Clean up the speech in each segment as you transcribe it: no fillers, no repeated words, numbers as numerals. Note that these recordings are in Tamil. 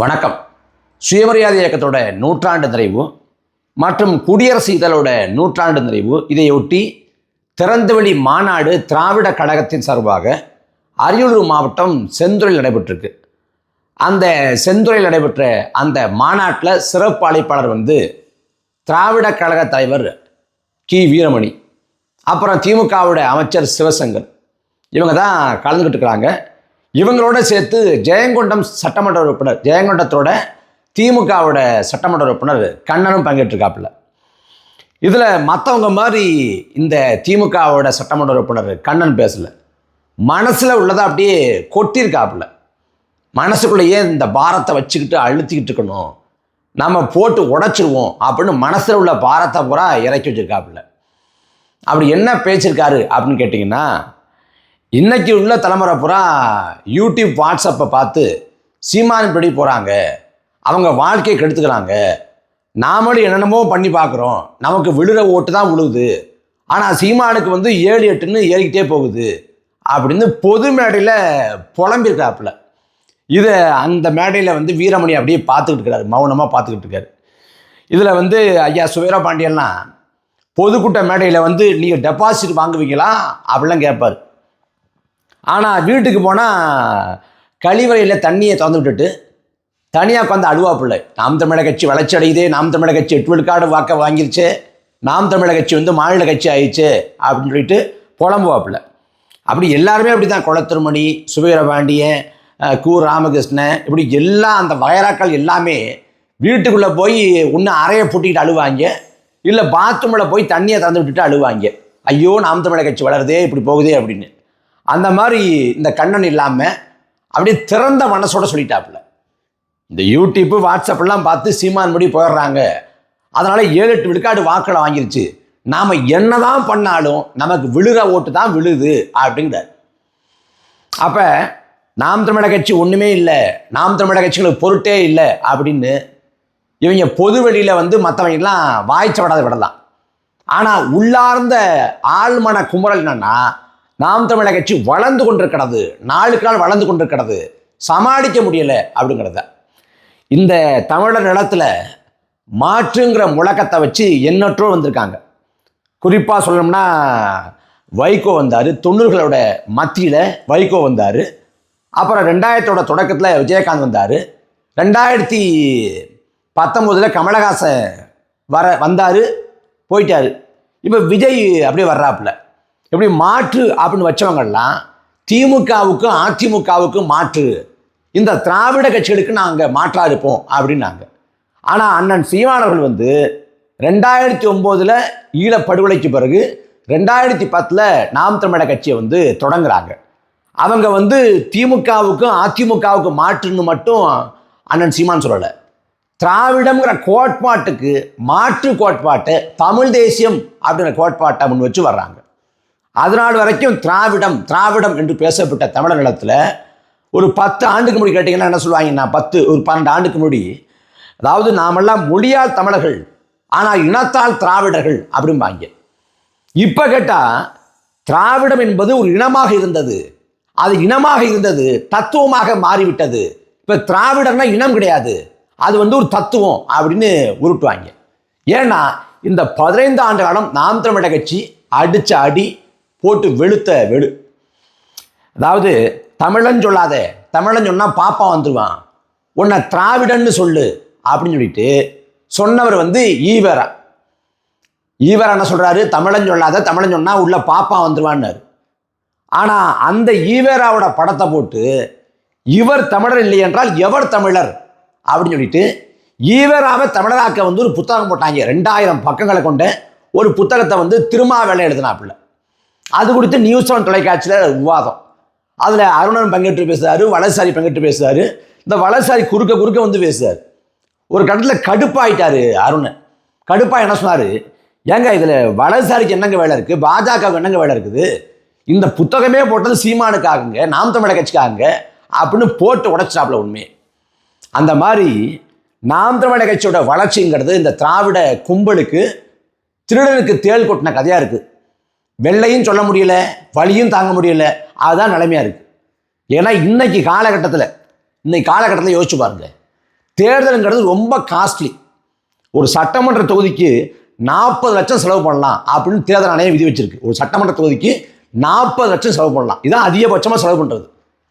வணக்கம். சுயமரியாதை இயக்கத்தோட நூற்றாண்டு நிறைவு மற்றும் குடியரசு இதழோட நூற்றாண்டு நிறைவு இதையொட்டி திறந்தவெளி மாநாடு திராவிட கழகத்தின் சார்பாக அரியலூர் மாவட்டம் செந்துறையில் நடைபெற்றிருக்கு. அந்த செந்துறையில் நடைபெற்ற அந்த மாநாட்டில் சிறப்பு அழைப்பாளர் திராவிட கழக தலைவர் கி வீரமணி, அப்புறம் திமுகவோட அமைச்சர் சிவசங்கர், இவங்க தான் கலந்துக்கிட்டு இருக்கிறாங்க. இவங்களோட சேர்த்து ஜெயங்கொண்டம் சட்டமன்ற உறுப்பினர், ஜெயங்கொண்டத்தோட திமுகவோட சட்டமன்ற உறுப்பினர் கண்ணனும் பங்கேற்றிருக்காப்புல. இதில் மற்றவங்க மாதிரி இந்த திமுகவோட சட்டமன்ற உறுப்பினர் கண்ணன் பேசலை. மனசில் உள்ளதை அப்படியே கொட்டியிருக்காப்புல. மனசுக்குள்ளேயே இந்த பாரத்தை வச்சுக்கிட்டு அழுத்திக்கிட்டு இருக்கணும், நம்ம போட்டு உடைச்சிருவோம் அப்படின்னு மனசில் உள்ள பாரத்தை பூரா இறக்கி வச்சுருக்காப்புல. அப்படி என்ன பேசியிருக்காரு அப்படின்னு கேட்டிங்கன்னா, இன்றைக்கி உள்ள தலைமுறை பூரா யூடியூப் வாட்ஸ்அப்பை பார்த்து சீமான் படி போகிறாங்க, அவங்க வாழ்க்கையை கெடுத்துக்கிறாங்க, நாமளும் என்னென்னமோ பண்ணி பார்க்குறோம், நமக்கு விழுற ஓட்டு தான் விழுகுது, ஆனால் சீமானுக்கு 7, 8ன்னு ஏறிக்கிட்டே போகுது அப்படின்னு பொது மேடையில் புலம்பியிருக்காப்புல. இதை அந்த மேடையில் வீரமணி அப்படியே பார்த்துக்கிட்டு இருக்கிறாரு, மௌனமாக பார்த்துக்கிட்டு இருக்காரு. இதில் ஐயா சுவீரபாண்டியன்லாம் பொதுக்கூட்ட மேடையில் நீங்கள் டெபாசிட் வாங்குவீங்களா அப்படிலாம் கேட்பார். ஆனால் வீட்டுக்கு போனால் கழிவறையில் தண்ணியை திறந்து விட்டுட்டு தனியாக உட்காந்து அழுவாப்பில்லை. நாம் தமிழர் கட்சி வளர்ச்சி அடையுது, நாம் தமிழர் கட்சி 8 விழுக்காடு வாக்க வாங்கிருச்சு, நாம் தமிழர் கட்சி மாநில கட்சி ஆயிடுச்சு அப்படின்னு சொல்லிட்டு புலம்புவாப்பில்லை. அப்படி எல்லாருமே அப்படி தான். குளத்திருமணி, சுவீரபாண்டியன், கு ராமகிருஷ்ணன், இப்படி எல்லாம் அந்த வயராக்கள் எல்லாமே வீட்டுக்குள்ளே போய் ஒன்று அறையை பூட்டிக்கிட்டு அழுவாங்க, இல்லை பாத்ரூமில் போய் தண்ணியை திறந்து விட்டுட்டு அழுவாங்க, ஐயோ நாம் தமிழர் கட்சி வளருதே, இப்படி போகுதே அப்படின்னு. அந்த மாதிரி இந்த கண்ணன் இல்லாமல் அப்படியே திறந்த மனசோட சொல்லிட்டாப்புல. இந்த யூடியூப்பு வாட்ஸ்அப்லாம் பார்த்து சீமான் படி போயிடுறாங்க, அதனால் 7, 8 விழுக்காடு வாக்களை வாங்கிருச்சு, நாம் என்ன தான் பண்ணாலும் நமக்கு விழுற ஓட்டு தான் விழுது அப்படிங்கிறார். அப்போ நாம் தமிழர் கட்சி ஒன்றுமே இல்லை, நாம் தமிழர் கட்சிகளுக்கு பொருட்டே இல்லை அப்படின்னு இவங்க பொது வெளியில் மற்றவங்கெல்லாம் வாய்ச்சப்படாத விடலாம். ஆனால் உள்ளார்ந்த ஆழ்மன குமுறல் என்னன்னா, நாம் தமிழர் கட்சி வளர்ந்து கொண்டிருக்கிறது, நாளுக்கு நாள் வளர்ந்து கொண்டிருக்கிறது, சமாளிக்க முடியலை அப்படிங்கிறத. இந்த தமிழர் நிலத்தில் மாற்றுங்கிற முழக்கத்தை வச்சு எண்ணற்றோர் வந்திருக்காங்க. குறிப்பாக சொல்லணும்னா வைகோ வந்தார், 90களோட மத்தியில் வைகோ வந்தார், அப்புறம் 2000 தொடக்கத்தில் விஜயகாந்த் வந்தார், 2019 கமலஹாசன் வந்தார், போயிட்டார். இப்போ விஜய் அப்படியே வர்றாப்புல. எப்படி மாற்று அப்படின்னு வச்சவங்கெல்லாம் திமுகவுக்கும் அதிமுகவுக்கும் மாற்று, இந்த திராவிட கட்சிகளுக்கு நாங்கள் மாற்றாக இருப்போம் அப்படின்னாங்க. ஆனால் அண்ணன் சீமானவர்கள் 2009 ஈழப்படுகொலைக்கு பிறகு 2010 நாம் தமிழர் கட்சியை தொடங்குறாங்க. அவங்க திமுகவுக்கும் அதிமுகவுக்கும் மாற்றுன்னு மட்டும் அண்ணன் சீமான் சொல்லலை. திராவிடம்ங்கிற கோட்பாட்டுக்கு மாற்று கோட்பாட்டை, தமிழ் தேசியம் அப்படிங்கிற கோட்பாட்டை முன் வச்சு வர்றாங்க. அதனால் வரைக்கும் திராவிடம் திராவிடம் என்று பேசப்பட்ட தமிழர் நிலத்தில் ஒரு 10 ஆண்டுக்கு முன்னாடி கேட்டிங்கன்னா என்ன சொல்லுவாங்கன்னா, ஒரு 12 ஆண்டுக்கு முன்னாடி, அதாவது நாமெல்லாம் மொழியால் தமிழர்கள் ஆனால் இனத்தால் திராவிடர்கள் அப்படிம்பாங்க. இப்போ கேட்டால் திராவிடம் என்பது ஒரு இனமாக இருந்தது, அது இனமாக இருந்தது தத்துவமாக மாறிவிட்டது, இப்போ திராவிடர்னா இனம் கிடையாது, அது ஒரு தத்துவம் அப்படின்னு உருட்டுவாங்க. ஏன்னா இந்த 15 ஆண்டு காலம் நாம் தமிழர் கட்சி அடித்த அடி போட்டு வெளுத்த வெளு. அதாவது தமிழன் சொல்லாத, தமிழன் சொன்னால் பாப்பா வந்துடுவான், உன்னை திராவிடன்னு சொல்லு அப்படின்னு சொல்லிட்டு சொன்னவர் ஈவேரா. ஈவேரா என்ன சொல்கிறாரு, தமிழன் சொல்லாத, தமிழன் சொன்னால் உள்ள பாப்பா வந்துடுவான்னாரு. ஆனால் அந்த ஈவேராவோட படத்தை போட்டு இவர் தமிழர் இல்லை என்றால் எவர் தமிழர் அப்படின்னு சொல்லிட்டு ஈவேராவை தமிழராக்க ஒரு புத்தகம் போட்டாங்க. 2000 பக்கங்களை கொண்ட ஒரு புத்தகத்தை திருமாவேளை எழுதினாப்புல. அது குறித்து நியூஸ் 7 தொலைக்காட்சியில் விவாதம். அதில் அருணன் பங்கேற்று பேசுகிறாரு, வலதுசாரி பங்கேற்று பேசுகிறாரு. இந்த வலதுசாரி குறுக்க பேசுகிறார். ஒரு கட்டத்தில் கடுப்பாயிட்டார் அருணன். கடுப்பாக என்ன சொன்னார், ஏங்க இதில் வலதுசாரிக்கு என்னங்க வேலை இருக்குது, பாஜகவுக்கு என்னங்க வேலை இருக்குது, இந்த புத்தகமே போட்டது சீமானுக்காகுங்க, நாம் தமிழர் கட்சிக்காகுங்க அப்படின்னு போட்டு உடைச்சாப்புல. உண்மையே அந்த மாதிரி நாம் தமிழர் கட்சியோட வளர்ச்சிங்கிறது இந்த திராவிட கும்பலுக்கு திருடனுக்கு தேள் கொட்டின கதையாக இருக்குது. வெள்ளையும் சொல்ல முடியல, வலியும் தாங்க முடியல, அதுதான் நிலைமையாக இருக்குது. ஏன்னா இன்னைக்கு காலகட்டத்தில் யோசிச்சு பாருங்க, தேர்தலுங்கிறது ரொம்ப காஸ்ட்லி. ஒரு சட்டமன்ற தொகுதிக்கு 40 லட்சம் செலவு பண்ணலாம் அப்படின்னு தேர்தல் ஆணையம் விதி வச்சிருக்கு. ஒரு சட்டமன்ற தொகுதிக்கு 40 லட்சம் செலவு பண்ணலாம். இதான் அதிகபட்சமாக செலவு பண்ணுறது.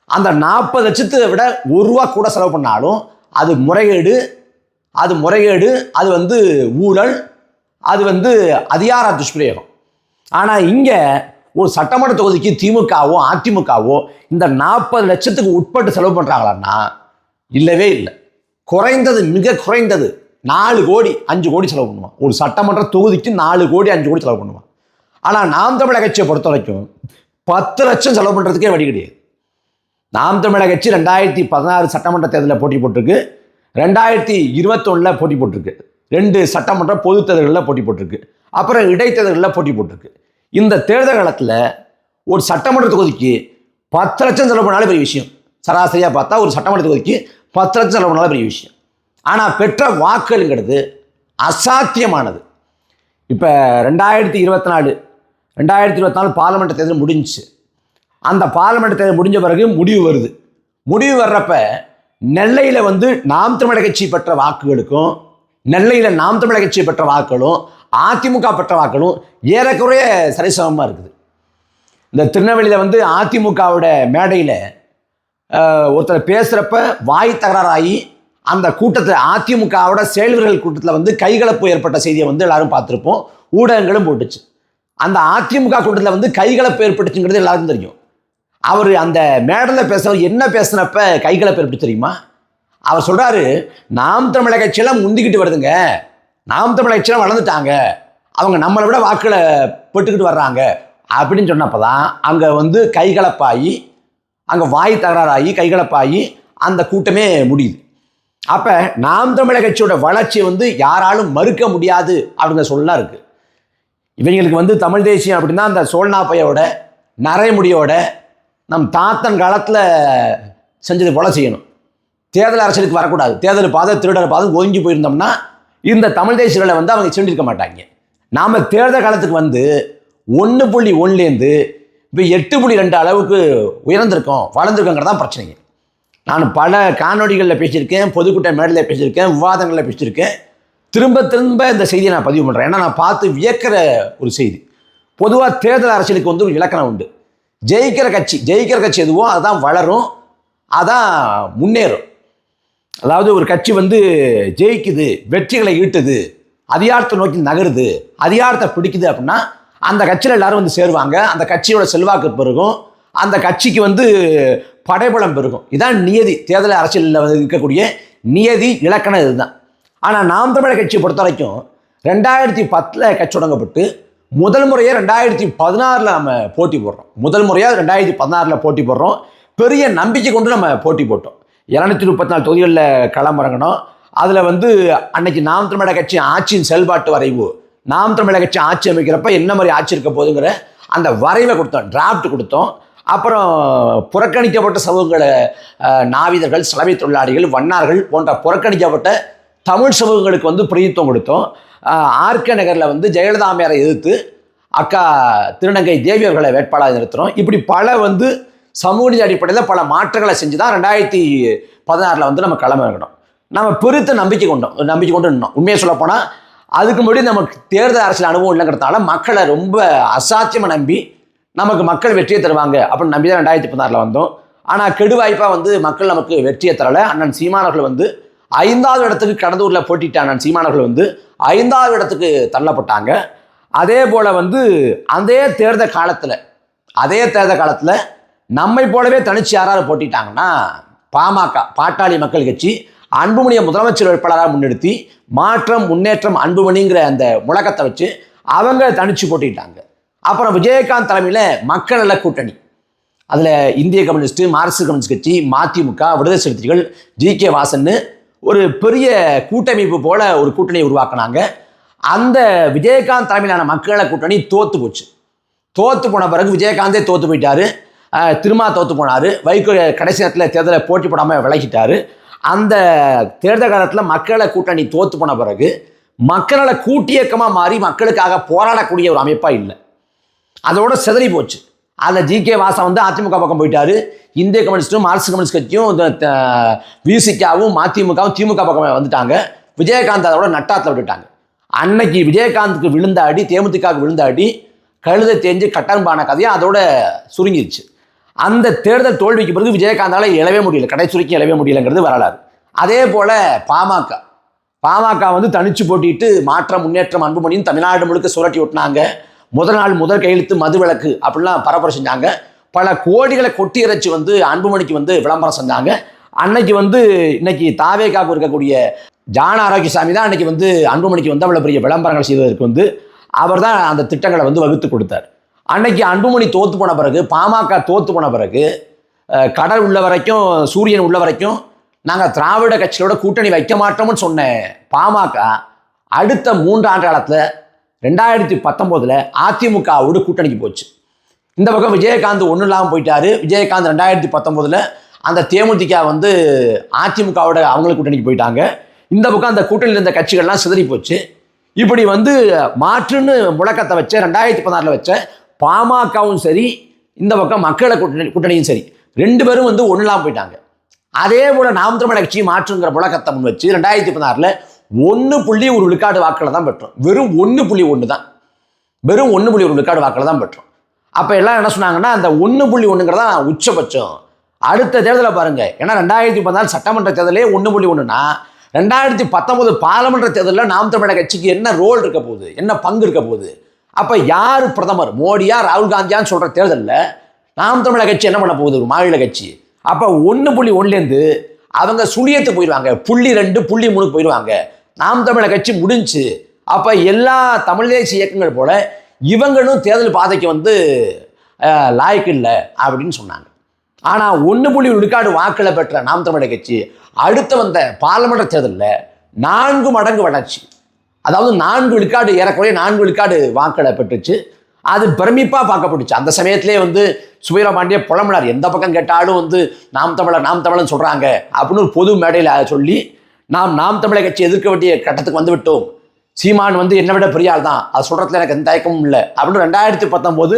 அந்த 40 லட்சத்தை விட ₹1 கூட செலவு பண்ணாலும் அது முறைகேடு, அது வந்து ஊழல், அது அதிகார துஷ்பிரயோகம். ஆனால் இங்கே ஒரு சட்டமன்ற தொகுதிக்கு திமுகவோ அதிமுகவோ இந்த 40 லட்சத்துக்கு உட்பட்டு செலவு பண்ணுறாங்களான்னா இல்லவே இல்லை. குறைந்தது, மிக குறைந்தது 4 கோடி 5 கோடி செலவு பண்ணுவான். ஒரு சட்டமன்ற தொகுதிக்கு 4 கோடி 5 கோடி செலவு பண்ணுவான். ஆனால் நாம் தமிழர் கட்சியை பொறுத்த வரைக்கும் 10 லட்சம் செலவு பண்ணுறதுக்கே வழி கிடையாது. நாம் தமிழர் கட்சி 2016 சட்டமன்ற தேர்தலில் போட்டி போட்டிருக்கு, 2021 போட்டி போட்டிருக்கு, 2 சட்டமன்ற பொது தேர்தல்களில் போட்டி போட்டிருக்கு, அப்புறம் இடைத்தேர்தல்களில் போட்டி போட்டிருக்கு. இந்த தேர்தல் காலத்தில் ஒரு சட்டமன்ற தொகுதிக்கு 10 லட்சம் செலவு பண்ணாலும் பெரிய விஷயம். சராசரியாக பார்த்தா ஒரு சட்டமன்ற தொகுதிக்கு 10 லட்சம் செலவு பண்ணாலும் பெரிய விஷயம். ஆனால் பெற்ற வாக்குங்கிறது அசாத்தியமானது. இப்போ 2024 பார்லிமெண்ட் தேர்தல் முடிஞ்சிச்சு. அந்த பார்லிமெண்ட் தேர்தல் முடிஞ்ச பிறகு முடிவு வருது. முடிவு வர்றப்ப நெல்லையில் நாம் தமிழர் கட்சி பெற்ற வாக்குகளுக்கும், நெல்லையில் நாம் தமிழர் கட்சி பெற்ற வாக்குகளும் அதிமுக பெற்ற வாக்குகளும் ஏறக்குறைய சரிசமமாக இருக்குது. இந்த திருநெல்வேலியில் அதிமுகவோட மேடையில் ஒருத்தர் பேசுகிறப்ப வாய் தகராறாகி அந்த கூட்டத்தில் அதிமுகவோட செயல்வர்கள் கூட்டத்தில் கைகலப்பு ஏற்பட்ட செய்தியை எல்லாரும் பார்த்துருப்போம், ஊடகங்களும் போட்டுச்சு. அந்த அதிமுக கூட்டத்தில் கைகலப்பு ஏற்பட்டுச்சுங்கிறது எல்லாருக்கும் தெரியும். அவர் அந்த மேடையில் பேசுகிறவர் என்ன பேசுனப்ப கைகலப்பு ஏற்பட்டு தெரியுமா? அவர் சொல்கிறாரு, நாம் தமிழர் கட்சியெல்லாம் முந்திக்கிட்டு வருதுங்க, நாம் தமிழர் கட்சியெல்லாம் வளர்ந்துட்டாங்க, அவங்க நம்மளை விட வாக்குகளை பெற்றுக்கிட்டு வர்றாங்க அப்படின்னு சொன்னப்போ தான் அங்கே கைகலப்பாகி, அங்கே வாய் தகராறாகி கைகலப்பாகி அந்த கூட்டமே முடியுது. அப்போ நாம் தமிழர் கட்சியோட வளர்ச்சியை யாராலும் மறுக்க முடியாது அப்படிங்கிற சொல்லலாம் இருக்குது. இவங்களுக்கு தமிழ் தேசியம் அப்படின்னா அந்த சோழனா பையோட நரைமுடியோட நம் தாத்தன் காலத்தில் செஞ்சது போல செய்யணும். தேர்தல் அரசியலுக்கு வரக்கூடாது. தேர்தல் பாதை திருடர் பாதை ஒதுங்கி போயிருந்தோம்னா இந்த தமிழ் தேசியர்களை அவங்க சென்றிருக்க மாட்டாங்க. நாம் தேர்தல் காலத்துக்கு 1.1லேருந்து இப்போ 8.2 அளவுக்கு உயர்ந்திருக்கோம், வளர்ந்துருக்கோங்கிறதான் பிரச்சனைங்க. நான் பல காணொலிகளில் பேசியிருக்கேன், பொதுக்கூட்ட மேடையில் பேசியிருக்கேன், விவாதங்களில் பேசியிருக்கேன். திரும்ப திரும்ப இந்த செய்தியை நான் பதிவு பண்ணுறேன். ஏன்னா நான் பார்த்து வியக்கிற ஒரு செய்தி. பொதுவாக தேர்தல் அரசியலுக்கு ஒரு இலக்கணம் உண்டு. ஜெயிக்கிற கட்சி எதுவோ அதுதான் வளரும், அதான் முன்னேறும். அதாவது ஒரு கட்சி ஜெயிக்குது, வெற்றிகளை ஈட்டுது, அதிகாரத்தை நோக்கி நகருது, அதிகாரத்தை பிடிக்குது அப்படின்னா அந்த கட்சியில் எல்லாரும் சேருவாங்க, அந்த கட்சியோட செல்வாக்கு பெருகும், அந்த கட்சிக்கு படைபலம் பெருகும். இதான் நியதி. தேர்தல் அரசியலில் இருக்கக்கூடிய நியதி இலக்கணம் இதுதான். ஆனால் நாம் தமிழர் கட்சியை பொறுத்த வரைக்கும் 2010 கட்சி தொடங்கப்பட்டு முதல் முறையாக 2016 நம்ம போட்டி போடுறோம். முதல் முறையாக 2016 போட்டி போடுறோம். பெரிய நம்பிக்கை கொண்டு நம்ம போட்டி போட்டோம். 234 தொகுதிகளில் களமிறங்கணும். அதில் அன்னைக்கு நாம் தமிழர் கட்சி ஆட்சியின் செயல்பாட்டு வரைவு, நாம் தமிழர் கட்சி ஆட்சி அமைக்கிறப்ப என்ன மாதிரி ஆட்சி இருக்க போகுதுங்கிற அந்த வரைவை கொடுத்தோம், டிராஃப்ட் கொடுத்தோம். அப்புறம் புறக்கணிக்கப்பட்ட சமூகங்களை, நாவிதர்கள், சலவை தொழிலாளிகள், வண்ணார்கள் போன்ற புறக்கணிக்கப்பட்ட தமிழ் சமூகங்களுக்கு பிரதித்துவம் கொடுத்தோம். ஆர்கே நகரில் ஜெயலலிதா அம்மையாரை எதிர்த்து அக்கா திருநங்கை தேவி அவர்களை வேட்பாளராக நிறுத்துகிறோம். இப்படி பல சமூக நீதி அடிப்படையில் பல மாற்றங்களை செஞ்சு தான் 2016 நம்ம களமிறங்கணும். நம்ம பெருத்த நம்பிக்கை கொண்டு நின்னோம். உண்மையை சொல்லப்போனால் அதுக்கு முன்னாடி நமக்கு தேர்தல் அரசியல் அனுபவம் இல்லைங்கிறதுனால மக்களை ரொம்ப அசாத்தியமாக நம்பி நமக்கு மக்கள் வெற்றியை தருவாங்க அப்படின்னு நம்பி தான் 2016 வந்தோம். ஆனால் கெடுவாய்ப்பாக மக்கள் நமக்கு வெற்றியை தரலை. அண்ணன் சீமானவர்கள் 5வது இடத்துக்கு கடந்தூரில் போட்டிட்ட அண்ணன் சீமானவர்கள் 5வது இடத்துக்கு தள்ளப்பட்டாங்க. அதே போல் அதே தேர்தல் காலத்தில் நம்மை போலவே தனிச்சு யாராவது போட்டிட்டாங்கன்னா பாமக, பாட்டாளி மக்கள் கட்சி, அன்புமணியை முதலமைச்சர் வேட்பாளராக முன்னிறுத்தி மாற்றம், முன்னேற்றம், அன்புமணிங்கிற அந்த முழக்கத்தை வச்சு அவங்க தனிச்சு போட்டிட்டாங்க. அப்புறம் விஜயகாந்த் தலைமையில் மக்கள் நல கூட்டணி, அதில் இந்திய கம்யூனிஸ்ட், மார்க்சிஸ்ட் கம்யூனிஸ்ட் கட்சி, மதிமுக, விடுதலை சிறுத்தைகள், ஜி.கே. வாசன்னு ஒரு பெரிய கூட்டமைப்பு போல ஒரு கூட்டணியை உருவாக்குனாங்க. அந்த விஜயகாந்த் தலைமையிலான மக்கள் நல கூட்டணி தோற்று போச்சு. தோற்று போன பிறகு விஜயகாந்தே தோற்று போயிட்டார், திருமா தோற்று போனார், வைகோ கடைசி நேரத்தில் தேர்தலை போட்டி போடாமல் விலகிட்டார். அந்த தேர்தல் காலத்தில் மக்கள கூட்டணி தோற்று போன பிறகு மக்கள கூட்டியக்கமாக மாறி மக்களுக்காக போராடக்கூடிய ஒரு அமைப்பாக இல்லை, அதோட சிதறி போச்சு. அதில் ஜி.கே. வாசன் வந்து அதிமுக பக்கம் போயிட்டாரு. இந்திய கம்யூனிஸ்டும் மார்க்சிஸ்ட் கம்யூனிஸ்ட் கட்சியும் விசிகாவும் மதிமுகவும் திமுக பக்கம் வந்துட்டாங்க. விஜயகாந்த் அதோட நட்டாத்தில் விட்டுட்டாங்க. அன்னைக்கு விஜயகாந்துக்கு விழுந்த அடி, தேமுதிகவுக்கு விழுந்த அடி கழுதை தேஞ்சு கட்டன்பான கதையாக அதோட சுருங்கிடுச்சு. அந்த தேர்தல் தோல்விக்கு பிறகு விஜயகாந்தால் எழவே முடியல, கடை சுருக்கி எழவே முடியலைங்கிறது வரலாறு. அதே போல் பாமக வந்து தனிச்சு போட்டிட்டு மாற்றம் முன்னேற்றம் அன்புமணியும் தமிழ்நாடு முழுக்க சுரட்டி விட்டினாங்க. முதல் நாள் முதல் கையெழுத்து மது விலக்கு அப்படிலாம் பரப்புரை செஞ்சாங்க. பல கோடிகளை கொட்டி இறைச்சி வந்து அன்புமணிக்கு வந்து விளம்பரம் செஞ்சாங்க. அன்னைக்கு வந்து இன்னைக்கு தாவேகாவுக்கு இருக்கக்கூடிய ஜான ஆரோக்கியசாமி தான் அன்னைக்கு வந்து அன்புமணிக்கு வந்து அவ்வளோ பெரிய விளம்பரங்கள் செய்வதற்கு வந்து அவர் தான் அந்த திட்டங்களை வந்து வகுத்து கொடுத்தார். அன்னைக்கு அன்புமணி தோத்து போன பிறகு, பாமக தோத்து போன பிறகு, கடல் உள்ள வரைக்கும் சூரியன் உள்ள வரைக்கும் நாங்கள் திராவிட கட்சியோட கூட்டணி வைக்க மாட்டோம்னு சொன்ன பாமக அடுத்த 3 ஆண்டு காலத்தில் 2019 அதிமுகவோடு கூட்டணிக்கு போச்சு. இந்த பக்கம் விஜயகாந்த் ஒன்றும் இல்லாமல் போயிட்டாரு. விஜயகாந்த் 2019 அந்த தேமுதிக வந்து அதிமுகவோட அவங்களுக்கு கூட்டணிக்கு போயிட்டாங்க. இந்த பக்கம் அந்த கூட்டணியில் இருந்த கட்சிகள்லாம் சிதறி போச்சு. இப்படி வந்து மாற்றுன்னு முழக்கத்தை வச்ச 2016 வச்ச பாமகவும் சரி, இந்த பக்கம் மக்களை கூட்டணியும் சரி, 2 பேரும் வந்து ஒன்றும் இல்லாமல் போயிட்டாங்க. அதே போல நாம் தமிழர் கட்சி மாற்றுங்கிற முழக்கத்தை முன் வச்சு 2016 1.1 விழுக்காடு வாக்கில் தான் பெற்றோம். வெறும் 1.1 தான், வெறும் 1.1 விழுக்காடு வாக்கில் தான் பெற்றோம். அப்போ எல்லாம் என்ன சொன்னாங்கன்னா, அந்த 1.1ங்கிறதா உச்சபட்சம். அடுத்த தேர்தலை பாருங்க. ஏன்னா 2014 சட்டமன்ற தேர்தலே 1.1னா 2019 பாராளுமன்ற தேர்தலில் நாம் தமிழர் கட்சிக்கு என்ன ரோல் இருக்க போகுது, என்ன பங்கு இருக்க போகுது? அப்போ யார் பிரதமர், மோடியா ராகுல் காந்தியான்னு சொல்கிற தேர்தலில் நாம் தமிழர் கட்சி என்ன பண்ண போகுது? ஒரு மாநில கட்சி. அப்போ 1.1லேருந்து அவங்க சுழியத்து போயிடுவாங்க, 0.2 0.3 போயிடுவாங்க. நாம் தமிழர் கட்சி முடிஞ்சு. அப்போ எல்லா தமிழ் தேசிய இயக்கங்கள் போல இவங்களும் தேர்தல் பாதைக்கு வந்து லாய்க்கு இல்லை அப்படின்னு சொன்னாங்க. ஆனால் 1.1 விழுக்காடு வாக்கில் பெற்ற நாம் தமிழர் கட்சி அடுத்து வந்த பாராளுமன்ற தேர்தலில் 4 மடங்கு வளர்ச்சி, அதாவது 4 விழுக்காடு, ஏறக்குறைய 4 விழுக்காடு வாக்களை பெற்றுச்சு. அது பிரமிப்பாக பார்க்கப்பட்டுச்சு. அந்த சமயத்திலே வந்து சுவீரபாண்டிய புலம்பினார். எந்த பக்கம் கேட்டாலும் வந்து நாம் தமிழர்னு சொல்கிறாங்க அப்படின்னு ஒரு பொது மேடையில் சொல்லி நாம் தமிழர் கட்சி எதிர்க்க வேண்டிய கட்டத்துக்கு வந்து விட்டோம். சீமான் வந்து என்னை விட பெரிய ஆள் தான், அது சொல்கிறதுல எனக்கு எந்த தயக்கமும் இல்லை அப்படின்னு 2019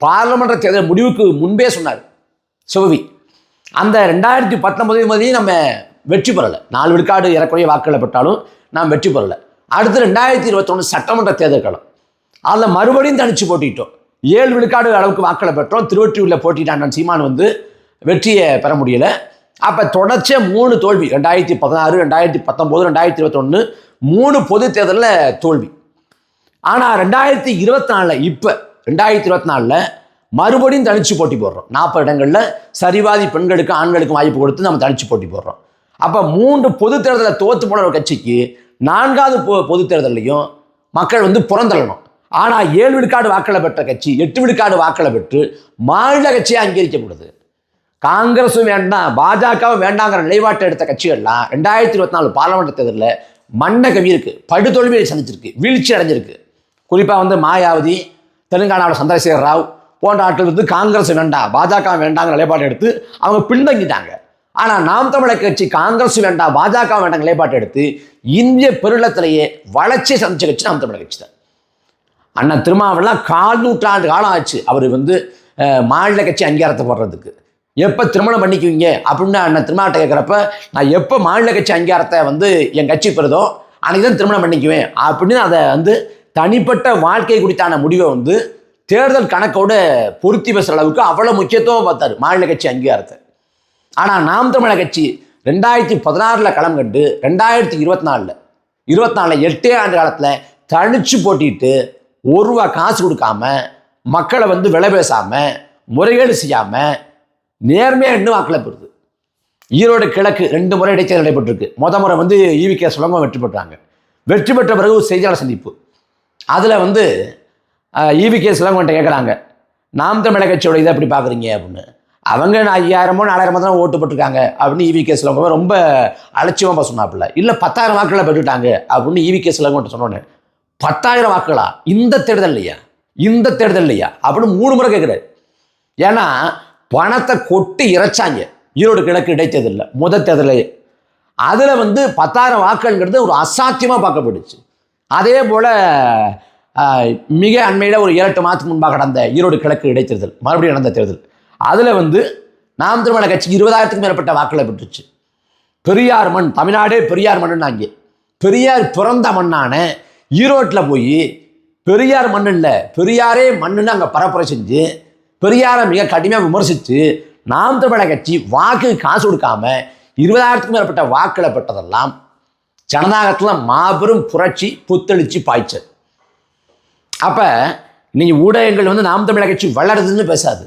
பாராளுமன்ற தேர்தல் முடிவுக்கு முன்பே சொன்னார் சிவவி. அந்த 2019 நம்ம வெற்றி பெறலை. 4 விழுக்காடு ஏறக்குறைய வாக்குகளை பெற்றாலும் நாம் வெற்றி பெறலை. அடுத்து 2021 சட்டமன்ற தேர்தல் களம். அதில் மறுபடியும் தனிச்சு போட்டிட்டோம். 7 விழுக்காடு அளவுக்கு வாக்களை பெற்றோம். திருவொற்றியூரில் போட்டிட்டான் சீமான் வந்து வெற்றியை பெற முடியலை. அப்போ தொடர்ச்சியாக 3 தோல்வி. 2016, 2019, 2021 3 பொது தேர்தலில் தோல்வி. ஆனால் 2024 இப்போ 2024 மறுபடியும் தனிச்சு போட்டி போடுறோம். 40 இடங்களில் சரிவாதி பெண்களுக்கு ஆண்களுக்கு வாய்ப்பு கொடுத்து நம்ம தனிச்சு போட்டி போடுறோம். அப்போ 3 பொது தேர்தலில் தோற்று போன ஒரு கட்சிக்கு 4வது பொது தேர்தலையும் மக்கள் வந்து புறந்தள்ளணும். ஆனால் 7 விழுக்காடு வாக்களை பெற்ற கட்சி 8 விழுக்காடு வாக்களை பெற்று மாநில கட்சியை அங்கீகரிக்கப்படுது. காங்கிரஸும் வேண்டாம், பாஜகவும் வேண்டாங்கிற நிலைப்பாட்டை எடுத்த கட்சிகள்லாம் 2024 பாராளுமன்ற தேர்தலில் மண்ண கவி இருக்கு, படுதோல்வியை சந்திச்சிருக்கு, வீழ்ச்சி அடைஞ்சிருக்கு. குறிப்பாக வந்து மாயாவதி, தெலுங்கானாவில் சந்திரசேகர் ராவ் போன்ற ஆட்கள் வந்து காங்கிரஸ் வேண்டாம், பாஜக வேண்டாங்கிற நிலைப்பாட்டை எடுத்து அவங்க பின்தங்கிட்டாங்க. ஆனால் நாம் தமிழர் கட்சி காங்கிரஸ் வேண்டாம், பாஜக வேண்டாம் நிலைப்பாட்டை எடுத்து இந்திய பெருநிலத்திலேயே வளர்ச்சியை சந்திச்ச கட்சி நாம் தமிழர் கட்சி தான். அண்ணன் திருமாவெல்லாம் 4 நூற்றாண்டு காலம் ஆச்சு அவர் வந்து மாநில கட்சி அங்கீகாரத்தை போடுறதுக்கு. எப்போ திருமணம் பண்ணிக்குவீங்க அப்படின்னு அண்ணன் திருமாவட்ட கேட்குறப்ப, நான் எப்போ மாநில கட்சி அங்கீகாரத்தை வந்து என் கட்சி பெறுதோ அன்றைக்கி தான் திருமணம் பண்ணிக்குவேன் அப்படின்னு அதை வந்து தனிப்பட்ட வாழ்க்கை குறித்தான முடிவை வந்து தேர்தல் கணக்கோட பொருத்தி பேசுகிற அளவுக்கு அவ்வளோ முக்கியத்துவம் பார்த்தார் மாநில கட்சி அங்கீகாரத்தை. ஆனால் நாம் தமிழர் கட்சி 2016 களம் கண்டு 2024 8 ஆண்டு காலத்தில் தனிச்சு போட்டிட்டு ₹1 காசு கொடுக்காம, மக்களை வந்து விலை பேசாமல், முறைகேடு செய்யாமல் நேர்மையாக இன்னும் வாக்கில் பெறுது. ஈரோடு கிழக்கு 2 முறை இடைத்தேர்தல் நடைபெற்றிருக்கு. முறை வந்து ஈவிகே சுலங்கம் வெற்றி பெற்றாங்க. வெற்றி பெற்ற பிறகு ஒரு செய்தியாளர் சந்திப்பு. அதில் வந்து ஈவிகே சுலங்கம்கிட்ட கேட்குறாங்க, நாம் தமிழர் கட்சியோட இதை எப்படி பார்க்குறீங்க அப்படின்னு. அவங்க 5000 4000 தான் ஓட்டு போட்டிருக்காங்க அப்படின்னு ஈவிகே சுலங்கம் ரொம்ப அலட்சியமாக சொன்னாப்புல. இல்லை 10,000 வாக்குகளை பெற்றுட்டாங்க அப்படின்னு ஈவிகே சுலங்கம்கிட்ட சொன்னோன்னே, 10,000 வாக்குகளா இந்த தேர்தல் இல்லையா அப்படின்னு 3 முறை கேட்குறாரு. ஏன்னா பணத்தை கொட்டி இறைச்சாங்க ஈரோடு கிழக்கு இடைத்தேர்தலில் முதல் தேர்தலையே. அதில் வந்து 10,000 வாக்குங்கிறது ஒரு அசாத்தியமாக பார்க்கப்படுச்சு. அதே போல் மிக அண்மையில் ஒரு 7-8 மாதத்துக்கு முன்பாக நடந்த ஈரோடு கிழக்கு இடைத்தேர்தல், மறுபடியும் நடந்த தேர்தல், அதில் வந்து நாம் தமிழர் கட்சி 20,000க்கும் மேற்பட்ட வாக்களை பெற்றுச்சு. பெரியார் மண், தமிழ்நாடே பெரியார் மண்ணுன்னு அங்கே பெரியார் பிறந்த மண்ணான ஈரோட்டில் போய் பெரியார் மண் இல்லை பெரியாரே மண்ணுன்னு அங்கே பரப்புரை செஞ்சு பெரியாரை மிக கடுமையாக விமர்சித்து நாம் தமிழர் கட்சி வாக்கு காசு கொடுக்காம 20,000க்கும் மேற்பட்ட வாக்களை பெற்றதெல்லாம் ஜனநாயகத்தில் மாபெரும் புரட்சி, புத்தெழுச்சி, பாய்ச்சல். அப்போ நீங்கள் ஊடகங்கள் வந்து நாம் தமிழர் கட்சி வளருதுன்னு பேசாது.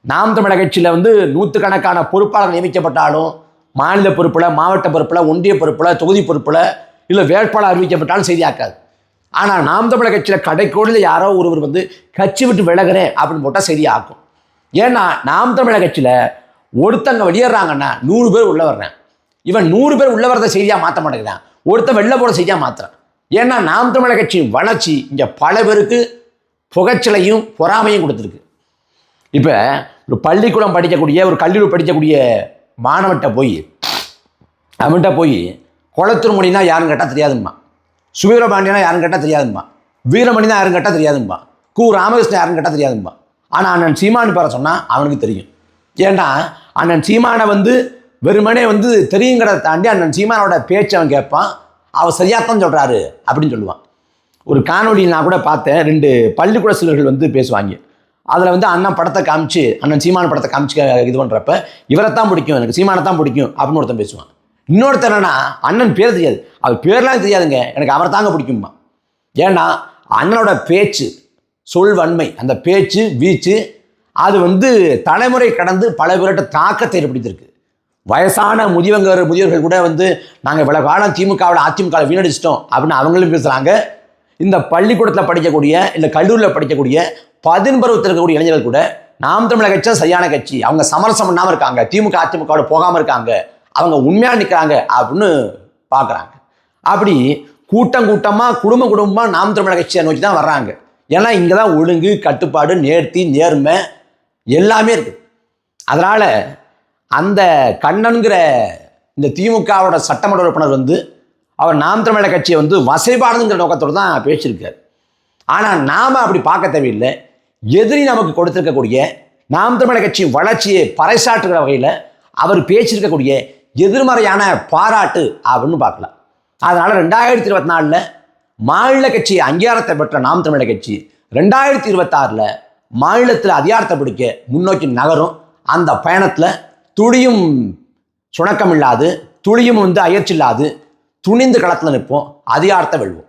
நாம் தமிழர் கட்சியில் வந்து நூற்றுக்கணக்கான பொறுப்பாளர்கள் நியமிக்கப்பட்டாலும் மாநில பொறுப்பில், மாவட்ட பொறுப்பில், ஒன்றிய பொறுப்பில், தொகுதி பொறுப்பில் இல்லை வேட்பாளர் அறிவிக்கப்பட்டாலும் செய்தியாக்காது. ஆனால் நாம் தமிழர் கட்சியில் கடைக்கோடியில் யாரோ ஒருவர் வந்து கட்சி விட்டு விலகிறேன் அப்படின்னு போட்டால் செய்தியாக்கும். ஏன்னா நாம் தமிழர் கட்சியில் ஒருத்தங்க வெளியேறாங்கன்னா 100 பேர் உள்ள வர்றேன். இவன் 100 பேர் உள்ள வரத செய்தியாக மாற்ற மாட்டேங்கிறான், ஒருத்தன் வெளில போட செய்தியாக மாற்றுறான். ஏன்னா நாம் தமிழர் கட்சியின் வளர்ச்சி இங்கே பல பேருக்கு புகைச்சலையும் பொறாமையும் கொடுத்துருக்கு. இப்போ ஒரு பள்ளிக்கூடம் படிக்கக்கூடிய, ஒரு கல்லூரி படிக்கக்கூடிய மாணவன்கிட்ட போய் அவன்கிட்ட போய் குளத்தூர் மணினா யாருன்னு கேட்டால் தெரியாதும்மா, சுவீரபாண்டியனா யாருன்னு கேட்டால் தெரியாதும்மா, வீரமணினா யாருன்னு கேட்டால் தெரியாதும்மா, கு ராமகிருஷ்ணன் யாருன்னு கேட்டால் தெரியாதும்மா. ஆனால் அண்ணன் சீமானு பேர சொன்னால் அவனுக்கு தெரியும். ஏன்னா அண்ணன் சீமானை வந்து வெறுமனே வந்து தெரியுங்கிறத தாண்டி அண்ணன் சீமானோட பேச்சு அவன் கேட்பான், அவர் சரியாகத்தான் சொல்கிறாரு அப்படின்னு சொல்லுவான். ஒரு காணொலியில் நான் கூட பார்த்தேன், 2 பள்ளிக்கூட சிலர்கள் வந்து பேசுவாங்க. அதில் வந்து அண்ணன் படத்தை காமிச்சு, அண்ணன் சீமான படத்தை காமிச்சு இது பண்ணுறப்ப இவரைத்தான் பிடிக்கும், எனக்கு சீமானை தான் பிடிக்கும் அப்படின்னு ஒருத்தன் பேசுவான். இன்னொருத்தர் என்னன்னா அண்ணன் பேர் தெரியாது, அவர் பேர்லாம் தெரியாதுங்க, எனக்கு அவர் தாங்க பிடிக்குமா. ஏன்னா அண்ணனோட பேச்சு, சொல்வன்மை, அந்த பேச்சு வீச்சு அது வந்து தலைமுறை கடந்து பல பேர்கிட்ட தாக்கத்தை ஏற்படுத்தியிருக்கு. வயசான முதியவர்கள் கூட வந்து நாங்கள் இவ்வளோ காலம் திமுகவில் அதிமுகவில் வீணடிச்சிட்டோம் அப்படின்னு அவங்களும் பேசுகிறாங்க. இந்த பள்ளிக்கூடத்தில் படிக்கக்கூடிய இல்லை கல்லூரியில் படிக்கக்கூடிய 10 பருவத்தில் இருக்கக்கூடிய இளைஞர்கள் கூட நாம் தமிழர் கட்சி சரியான கட்சி, அவங்க சமரசம் பண்ணாமல் இருக்காங்க, திமுக அதிமுகவோட போகாமல் இருக்காங்க, அவங்க உண்மையாக நிற்கிறாங்க அப்படின்னு பார்க்குறாங்க. அப்படி கூட்டமாக குடும்பமாக நாம் தமிழர் கட்சியை நோக்கி தான் வர்றாங்க. ஏன்னா இங்கே தான் ஒழுங்கு, கட்டுப்பாடு, நேர்த்தி, நேர்மை எல்லாமே இருக்குது. அதனால் அந்த கண்ணன்கிற இந்த திமுகவோட சட்டமன்ற உறுப்பினர் வந்து அவர் நாம் தமிழர் கட்சியை வந்து வசைபாடுங்கிற நோக்கத்தோடு தான் பேசியிருக்கார். ஆனால் நாம் அப்படி பார்க்க தேவையில்லை. எதிரி நமக்கு கொடுத்திருக்கக்கூடிய நாம் தமிழர் கட்சியின் வளர்ச்சியை பறைசாற்றுகிற வகையில் அவர் பேசியிருக்கக்கூடிய எதிர்மறையான பாராட்டு அப்படின்னு பார்க்கலாம். அதனால் 2024 மாநில கட்சி அங்கீகாரத்தை பெற்ற நாம் தமிழர் கட்சி 2026 மாநிலத்தில் அதிகாரத்தை பிடிக்க முன்னோக்கி நகரும். அந்த பயணத்தில் துளியும் சுணக்கம் இல்லாது, துளியும் வந்து அயற்சி இல்லாது துணிந்து களத்தில் நிற்போம், அதிகாரத்தை வெல்வோம்.